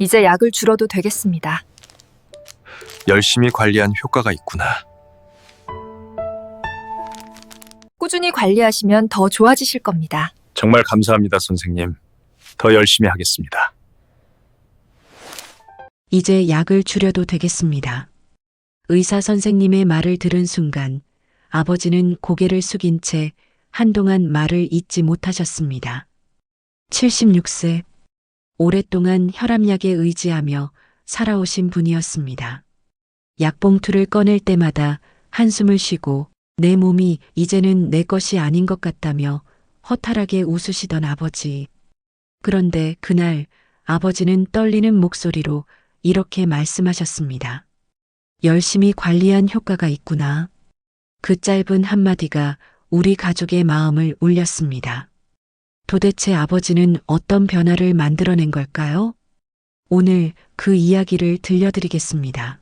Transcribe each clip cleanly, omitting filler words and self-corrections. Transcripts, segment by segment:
이제 약을 줄여도 되겠습니다. 열심히 관리한 효과가 있구나. 꾸준히 관리하시면 더 좋아지실 겁니다. 정말 감사합니다, 선생님. 더 열심히 하겠습니다. 이제 약을 줄여도 되겠습니다. 의사 선생님의 말을 들은 순간 아버지는 고개를 숙인 채 한동안 말을 잇지 못하셨습니다. 76세, 오랫동안 혈압약에 의지하며 살아오신 분이었습니다. 약봉투를 꺼낼 때마다 한숨을 쉬고 내 몸이 이제는 내 것이 아닌 것 같다며 허탈하게 웃으시던 아버지. 그런데 그날 아버지는 떨리는 목소리로 이렇게 말씀하셨습니다. 열심히 관리한 효과가 있구나. 그 짧은 한마디가 우리 가족의 마음을 울렸습니다. 도대체 아버지는 어떤 변화를 만들어낸 걸까요? 오늘 그 이야기를 들려드리겠습니다.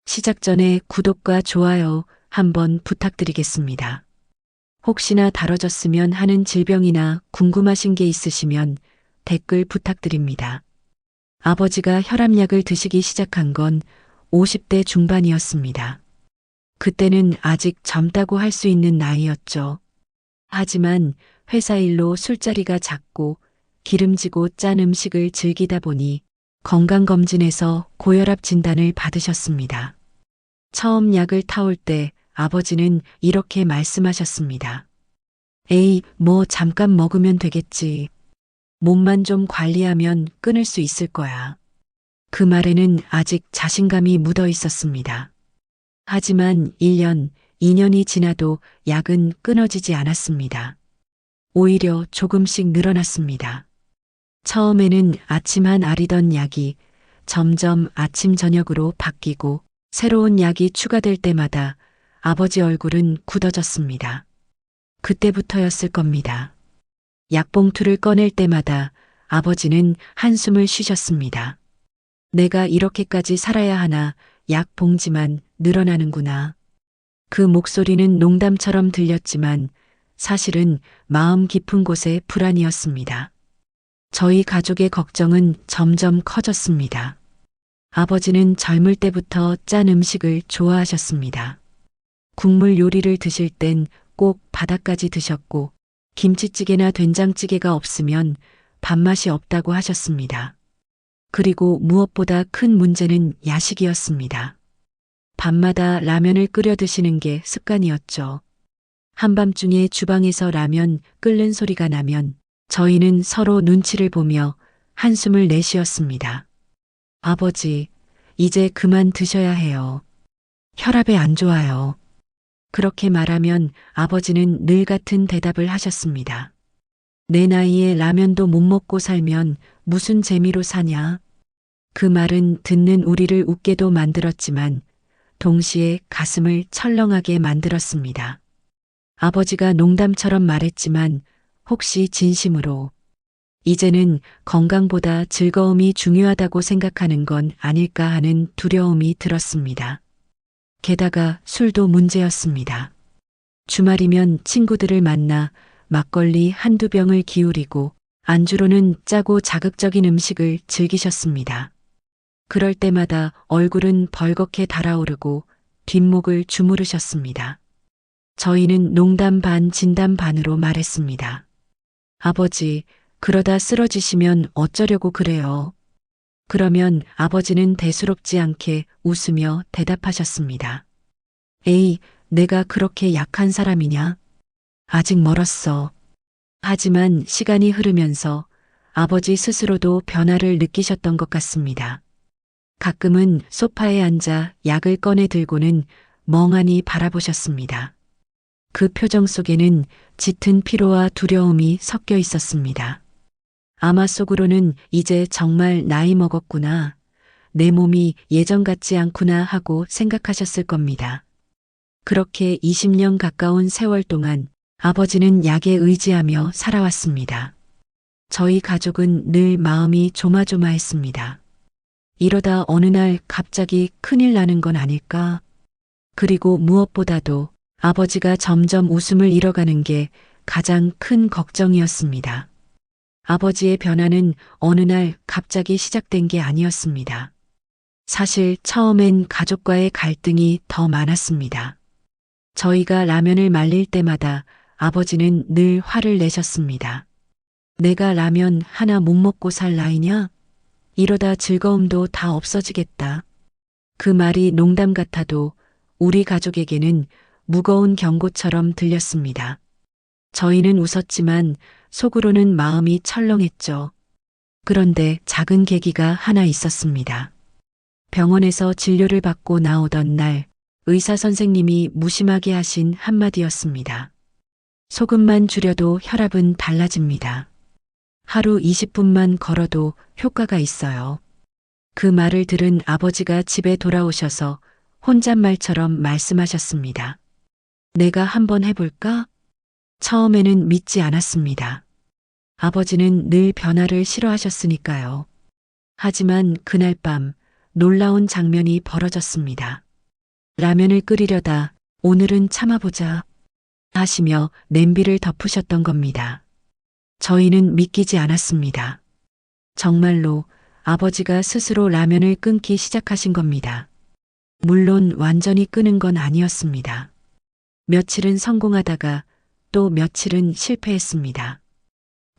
시작 전에 구독과 좋아요 한번 부탁드리겠습니다. 혹시나 다뤄졌으면 하는 질병이나 궁금하신 게 있으시면 댓글 부탁드립니다. 아버지가 혈압약을 드시기 시작한 건 50대 중반이었습니다. 그때는 아직 젊다고 할 수 있는 나이였죠. 하지만 회사 일로 술자리가 잦고 기름지고 짠 음식을 즐기다 보니 건강검진에서 고혈압 진단을 받으셨습니다. 처음 약을 타올 때 아버지는 이렇게 말씀하셨습니다. 에이, 뭐 잠깐 먹으면 되겠지. 몸만 좀 관리하면 끊을 수 있을 거야. 그 말에는 아직 자신감이 묻어 있었습니다. 하지만 1년, 2년이 지나도 약은 끊어지지 않았습니다. 오히려 조금씩 늘어났습니다. 처음에는 아침 한 알이던 약이 점점 아침 저녁으로 바뀌고 새로운 약이 추가될 때마다 아버지 얼굴은 굳어졌습니다. 그때부터였을 겁니다. 약봉투를 꺼낼 때마다 아버지는 한숨을 쉬셨습니다. 내가 이렇게까지 살아야 하나, 약 봉지만 늘어나는구나. 그 목소리는 농담처럼 들렸지만 사실은 마음 깊은 곳의 불안이었습니다. 저희 가족의 걱정은 점점 커졌습니다. 아버지는 젊을 때부터 짠 음식을 좋아하셨습니다. 국물 요리를 드실 땐 꼭 바닥까지 드셨고 김치찌개나 된장찌개가 없으면 밥맛이 없다고 하셨습니다. 그리고 무엇보다 큰 문제는 야식이었습니다. 밤마다 라면을 끓여 드시는 게 습관이었죠. 한밤중에 주방에서 라면 끓는 소리가 나면 저희는 서로 눈치를 보며 한숨을 내쉬었습니다. 아버지, 이제 그만 드셔야 해요. 혈압에 안 좋아요. 그렇게 말하면 아버지는 늘 같은 대답을 하셨습니다. 내 나이에 라면도 못 먹고 살면 무슨 재미로 사냐? 그 말은 듣는 우리를 웃게도 만들었지만 동시에 가슴을 철렁하게 만들었습니다. 아버지가 농담처럼 말했지만 혹시 진심으로 이제는 건강보다 즐거움이 중요하다고 생각하는 건 아닐까 하는 두려움이 들었습니다. 게다가 술도 문제였습니다. 주말이면 친구들을 만나 막걸리 한두 병을 기울이고 안주로는 짜고 자극적인 음식을 즐기셨습니다. 그럴 때마다 얼굴은 벌겋게 달아오르고 뒷목을 주무르셨습니다. 저희는 농담 반 진담 반으로 말했습니다. 아버지, 그러다 쓰러지시면 어쩌려고 그래요? 그러면 아버지는 대수롭지 않게 웃으며 대답하셨습니다. 에이, 내가 그렇게 약한 사람이냐? 아직 멀었어. 하지만 시간이 흐르면서 아버지 스스로도 변화를 느끼셨던 것 같습니다. 가끔은 소파에 앉아 약을 꺼내 들고는 멍하니 바라보셨습니다. 그 표정 속에는 짙은 피로와 두려움이 섞여 있었습니다. 아마 속으로는 이제 정말 나이 먹었구나. 내 몸이 예전 같지 않구나 하고 생각하셨을 겁니다. 그렇게 20년 가까운 세월 동안 아버지는 약에 의지하며 살아왔습니다. 저희 가족은 늘 마음이 조마조마했습니다. 이러다 어느 날 갑자기 큰일 나는 건 아닐까? 그리고 무엇보다도 아버지가 점점 웃음을 잃어가는 게 가장 큰 걱정이었습니다. 아버지의 변화는 어느 날 갑자기 시작된 게 아니었습니다. 사실 처음엔 가족과의 갈등이 더 많았습니다. 저희가 라면을 말릴 때마다 아버지는 늘 화를 내셨습니다. 내가 라면 하나 못 먹고 살 나이냐? 이러다 즐거움도 다 없어지겠다. 그 말이 농담 같아도 우리 가족에게는 무거운 경고처럼 들렸습니다. 저희는 웃었지만 속으로는 마음이 철렁했죠. 그런데 작은 계기가 하나 있었습니다. 병원에서 진료를 받고 나오던 날 의사 선생님이 무심하게 하신 한마디였습니다. 소금만 줄여도 혈압은 달라집니다. 하루 20분만 걸어도 효과가 있어요. 그 말을 들은 아버지가 집에 돌아오셔서 혼잣말처럼 말씀하셨습니다. 내가 한번 해볼까? 처음에는 믿지 않았습니다. 아버지는 늘 변화를 싫어하셨으니까요. 하지만 그날 밤 놀라운 장면이 벌어졌습니다. 라면을 끓이려다 오늘은 참아보자 하시며 냄비를 덮으셨던 겁니다. 저희는 믿기지 않았습니다. 정말로 아버지가 스스로 라면을 끊기 시작하신 겁니다. 물론 완전히 끄는 건 아니었습니다. 며칠은 성공하다가 또 며칠은 실패했습니다.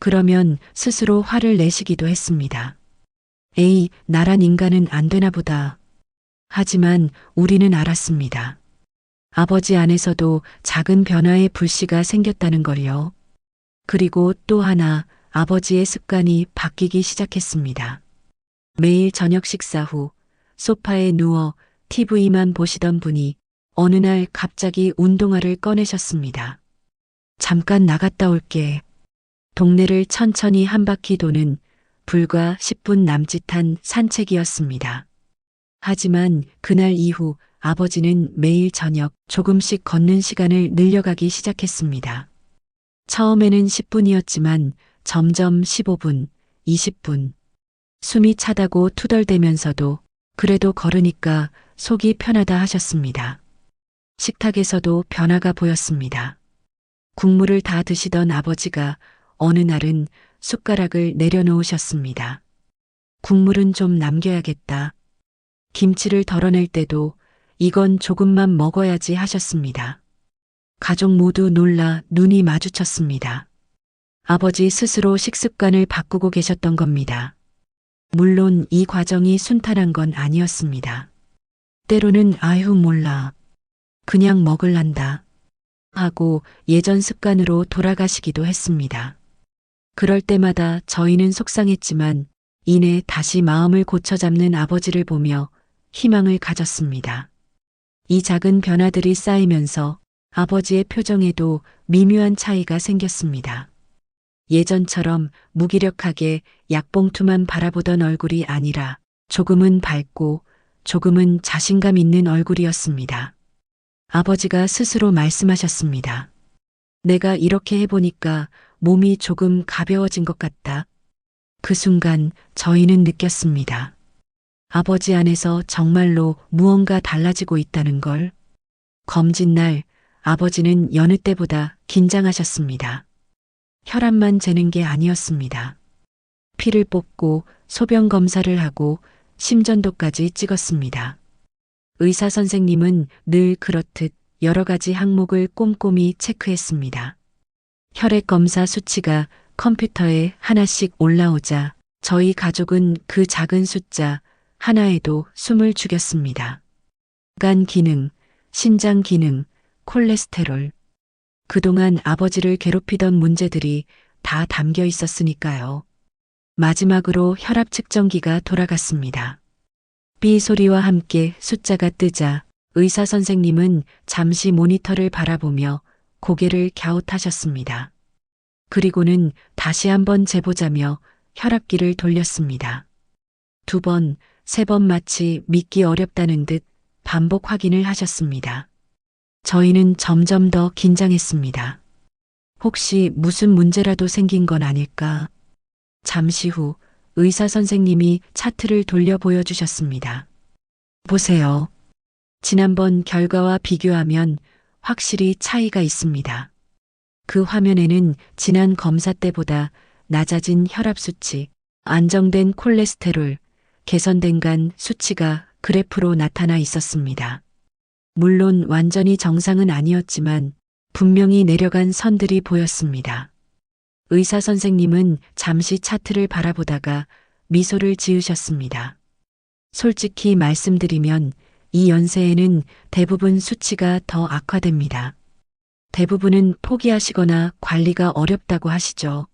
그러면 스스로 화를 내시기도 했습니다. 에이, 나란 인간은 안 되나 보다. 하지만 우리는 알았습니다. 아버지 안에서도 작은 변화의 불씨가 생겼다는 걸요. 그리고 또 하나 아버지의 습관이 바뀌기 시작했습니다. 매일 저녁 식사 후 소파에 누워 TV만 보시던 분이 어느 날 갑자기 운동화를 꺼내셨습니다. 잠깐 나갔다 올게. 동네를 천천히 한 바퀴 도는 불과 10분 남짓한 산책이었습니다. 하지만 그날 이후 아버지는 매일 저녁 조금씩 걷는 시간을 늘려가기 시작했습니다. 처음에는 10분이었지만 점점 15분, 20분. 숨이 차다고 투덜대면서도 그래도 걸으니까 속이 편하다 하셨습니다. 식탁에서도 변화가 보였습니다. 국물을 다 드시던 아버지가 어느 날은 숟가락을 내려놓으셨습니다. 국물은 좀 남겨야겠다. 김치를 덜어낼 때도 이건 조금만 먹어야지 하셨습니다. 가족 모두 놀라 눈이 마주쳤습니다. 아버지 스스로 식습관을 바꾸고 계셨던 겁니다. 물론 이 과정이 순탄한 건 아니었습니다. 때로는 아유 몰라. 그냥 먹을란다. 하고 예전 습관으로 돌아가시기도 했습니다. 그럴 때마다 저희는 속상했지만 이내 다시 마음을 고쳐잡는 아버지를 보며 희망을 가졌습니다. 이 작은 변화들이 쌓이면서 아버지의 표정에도 미묘한 차이가 생겼습니다. 예전처럼 무기력하게 약봉투만 바라보던 얼굴이 아니라 조금은 밝고 조금은 자신감 있는 얼굴이었습니다. 아버지가 스스로 말씀하셨습니다. 내가 이렇게 해보니까 몸이 조금 가벼워진 것 같다. 그 순간 저희는 느꼈습니다. 아버지 안에서 정말로 무언가 달라지고 있다는 걸. 검진날 아버지는 여느 때보다 긴장하셨습니다. 혈압만 재는 게 아니었습니다. 피를 뽑고 소변 검사를 하고 심전도까지 찍었습니다. 의사 선생님은 늘 그렇듯 여러 가지 항목을 꼼꼼히 체크했습니다. 혈액 검사 수치가 컴퓨터에 하나씩 올라오자 저희 가족은 그 작은 숫자 하나에도 숨을 죽였습니다. 간 기능, 신장 기능, 콜레스테롤. 그동안 아버지를 괴롭히던 문제들이 다 담겨 있었으니까요. 마지막으로 혈압 측정기가 돌아갔습니다. 삐 소리와 함께 숫자가 뜨자 의사 선생님은 잠시 모니터를 바라보며 고개를 갸웃하셨습니다. 그리고는 다시 한번 재보자며 혈압기를 돌렸습니다. 2번, 3번 마치 믿기 어렵다는 듯 반복 확인을 하셨습니다. 저희는 점점 더 긴장했습니다. 혹시 무슨 문제라도 생긴 건 아닐까? 잠시 후 의사 선생님이 차트를 돌려 보여주셨습니다. 보세요. 지난번 결과와 비교하면 확실히 차이가 있습니다. 그 화면에는 지난 검사 때보다 낮아진 혈압 수치, 안정된 콜레스테롤, 개선된 간 수치가 그래프로 나타나 있었습니다. 물론 완전히 정상은 아니었지만 분명히 내려간 선들이 보였습니다. 의사 선생님은 잠시 차트를 바라보다가 미소를 지으셨습니다. 솔직히 말씀드리면 이 연세에는 대부분 수치가 더 악화됩니다. 대부분은 포기하시거나 관리가 어렵다고 하시죠.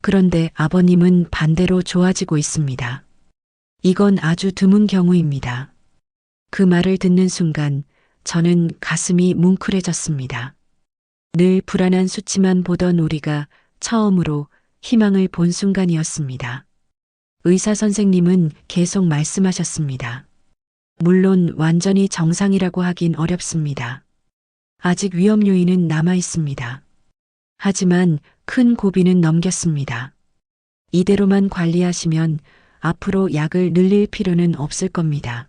그런데 아버님은 반대로 좋아지고 있습니다. 이건 아주 드문 경우입니다. 그 말을 듣는 순간 저는 가슴이 뭉클해졌습니다. 늘 불안한 수치만 보던 우리가 처음으로 희망을 본 순간이었습니다. 의사 선생님은 계속 말씀하셨습니다. 물론 완전히 정상이라고 하긴 어렵습니다. 아직 위험 요인은 남아 있습니다. 하지만 큰 고비는 넘겼습니다. 이대로만 관리하시면 앞으로 약을 늘릴 필요는 없을 겁니다.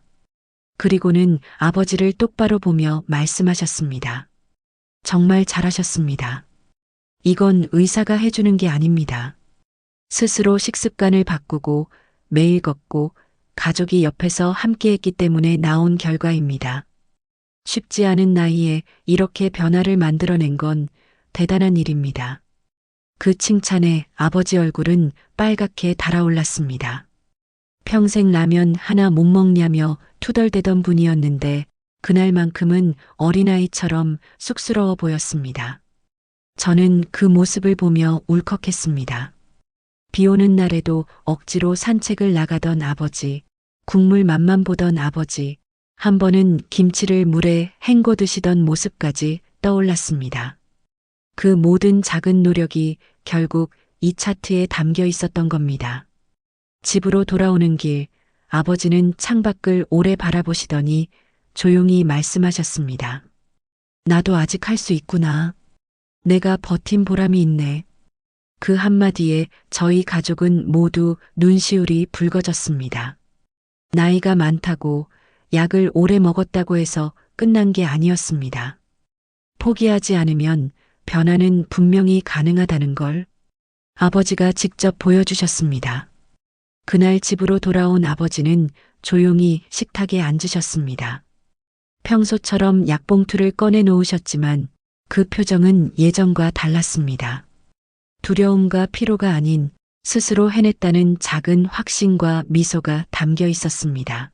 그리고는 아버지를 똑바로 보며 말씀하셨습니다. 정말 잘하셨습니다. 이건 의사가 해주는 게 아닙니다. 스스로 식습관을 바꾸고 매일 걷고 가족이 옆에서 함께했기 때문에 나온 결과입니다. 쉽지 않은 나이에 이렇게 변화를 만들어낸 건 대단한 일입니다. 그 칭찬에 아버지 얼굴은 빨갛게 달아올랐습니다. 평생 라면 하나 못 먹냐며 투덜대던 분이었는데 그날만큼은 어린아이처럼 쑥스러워 보였습니다. 저는 그 모습을 보며 울컥했습니다. 비 오는 날에도 억지로 산책을 나가던 아버지, 국물 맛만 보던 아버지, 한 번은 김치를 물에 헹궈 드시던 모습까지 떠올랐습니다. 그 모든 작은 노력이 결국 이 차트에 담겨 있었던 겁니다. 집으로 돌아오는 길, 아버지는 창밖을 오래 바라보시더니 조용히 말씀하셨습니다. 나도 아직 할 수 있구나. 내가 버틴 보람이 있네. 그 한마디에 저희 가족은 모두 눈시울이 붉어졌습니다. 나이가 많다고 약을 오래 먹었다고 해서 끝난 게 아니었습니다. 포기하지 않으면 변화는 분명히 가능하다는 걸 아버지가 직접 보여주셨습니다. 그날 집으로 돌아온 아버지는 조용히 식탁에 앉으셨습니다. 평소처럼 약봉투를 꺼내 놓으셨지만 그 표정은 예전과 달랐습니다. 두려움과 피로가 아닌 스스로 해냈다는 작은 확신과 미소가 담겨 있었습니다.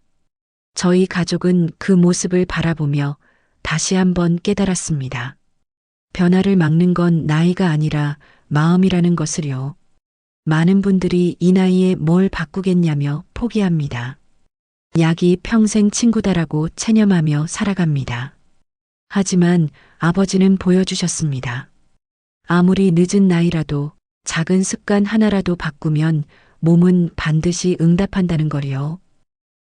저희 가족은 그 모습을 바라보며 다시 한번 깨달았습니다. 변화를 막는 건 나이가 아니라 마음이라는 것을요. 많은 분들이 이 나이에 뭘 바꾸겠냐며 포기합니다. 약이 평생 친구다라고 체념하며 살아갑니다. 하지만 아버지는 보여주셨습니다. 아무리 늦은 나이라도 작은 습관 하나라도 바꾸면 몸은 반드시 응답한다는 거리요.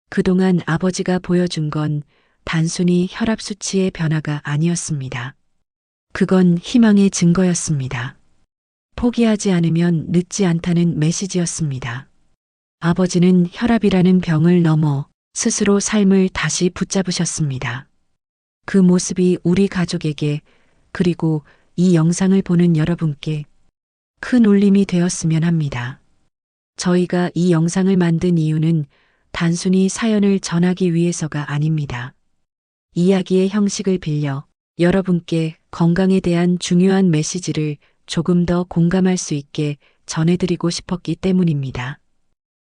그동안 아버지가 보여준 건 단순히 혈압 수치의 변화가 아니었습니다. 그건 희망의 증거였습니다. 포기하지 않으면 늦지 않다는 메시지였습니다. 아버지는 혈압이라는 병을 넘어 스스로 삶을 다시 붙잡으셨습니다. 그 모습이 우리 가족에게 그리고 이 영상을 보는 여러분께 큰 울림이 되었으면 합니다. 저희가 이 영상을 만든 이유는 단순히 사연을 전하기 위해서가 아닙니다. 이야기의 형식을 빌려 여러분께 건강에 대한 중요한 메시지를 조금 더 공감할 수 있게 전해드리고 싶었기 때문입니다.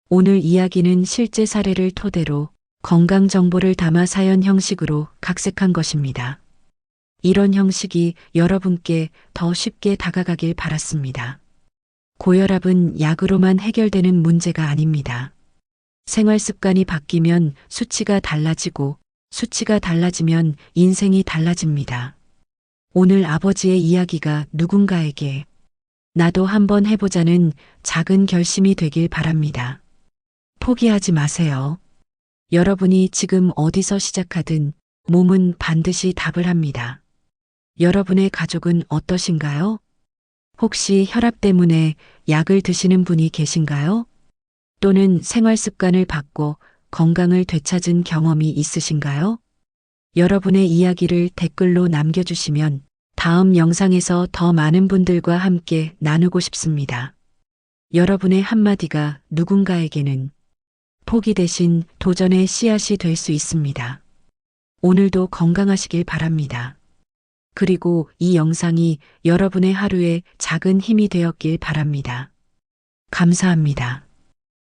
오늘 이야기는 실제 사례를 토대로 건강 정보를 담아 사연 형식으로 각색한 것입니다. 이런 형식이 여러분께 더 쉽게 다가가길 바랐습니다. 고혈압은 약으로만 해결되는 문제가 아닙니다. 생활 습관이 바뀌면 수치가 달라지고 수치가 달라지면 인생이 달라집니다. 오늘 아버지의 이야기가 누군가에게 나도 한번 해보자는 작은 결심이 되길 바랍니다. 포기하지 마세요. 여러분이 지금 어디서 시작하든 몸은 반드시 답을 합니다. 여러분의 가족은 어떠신가요? 혹시 혈압 때문에 약을 드시는 분이 계신가요? 또는 생활 습관을 바꿔 건강을 되찾은 경험이 있으신가요? 여러분의 이야기를 댓글로 남겨주시면 다음 영상에서 더 많은 분들과 함께 나누고 싶습니다. 여러분의 한마디가 누군가에게는 포기 대신 도전의 씨앗이 될 수 있습니다. 오늘도 건강하시길 바랍니다. 그리고 이 영상이 여러분의 하루에 작은 힘이 되었길 바랍니다. 감사합니다.